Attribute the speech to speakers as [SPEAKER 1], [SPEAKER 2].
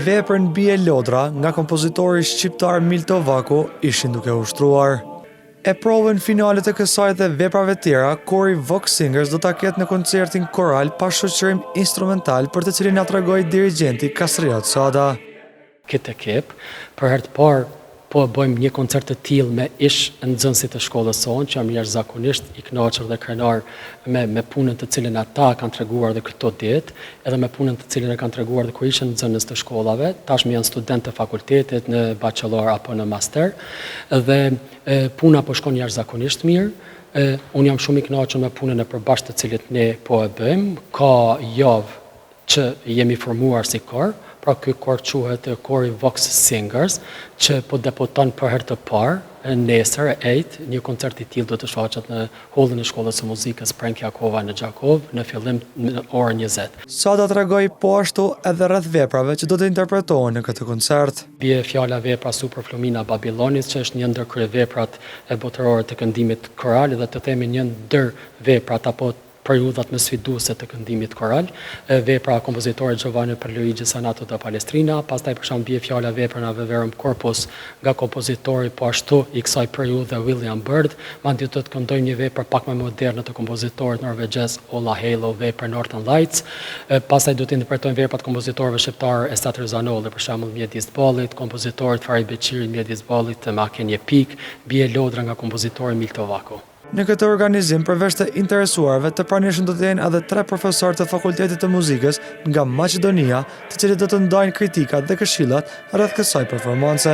[SPEAKER 1] Veprën Bie Lodra nga kompozitori shqiptar Milto Vaku ishin duke ushtruar. E provën finalet e kësaj dhe veprave tjera, kori Vox Singers do ta ketë në koncertin koral pa shoqërim instrumental për të cilin na tregoi dirigjenti Kasriot Sada.
[SPEAKER 2] Këtë ekip, për herë të parë po bëjmë një koncert të tillë me ish nxënësit e shkollës sonë, që jam jashtëzakonisht i kënaqur dhe krenar me punën të cilën ata kanë treguar dhe këto ditë, edhe me punën të cilën e kanë treguar dhe kur ishin nxënës të shkollave, tashmë janë studentë të fakultetit në bachelor apo në master, dhe puna po shkon jashtëzakonisht mirë. Unë jam shumë i kënaqur me punën e përbashkët të cilët ne po e bëjmë. Ka javë që jemi formuar si kor, pra ky kor quhet kori Vox Singers, që po debuton për herë të parë nesër e 8, një koncert i tillë do të shfaqet në hollin e shkollës së muzikës Prenk Jakova në Gjakov, në fillim në orën 20.
[SPEAKER 1] Sada tregoi po ashtu edhe rreth veprave që do të interpretohen në këtë koncert.
[SPEAKER 2] Bie fjala vepra Super Flumina Babilonis, që është një ndër kryeveprat e botërore të këndimit koral dhe të themi një ndër veprat apo periudhat më sfiduese të këndimit koral, vepra kompozitorit Giovanni Perluigi Sanato da Palestrina, pastaj për shembull bie fjala veprën Ave Verum Corpus nga kompozitori po ashtu i kësaj periudhe William Byrd, madje do të këndojmë një vepër pak më moderne të kompozitorit norvegjez Ola Halo, veprën Northern Lights, pastaj do të interpretojmë veprat kompozitorëve shqiptar Estat Rizanolli, për shembull Mjedis Ballit, kompozitorit Farid Beqiri Mjedis Ballit, të Makenje Pik, bie Lodra nga kompozitori Milto Vaku.
[SPEAKER 1] Në këtë organizim, përveç të interesuarve, të pranishëm do të jenë edhe 3 profesorë të Fakultetit të Muzikës nga Maqedonia, të cilët do të ndajnë kritikat dhe këshillat rreth kësaj performance.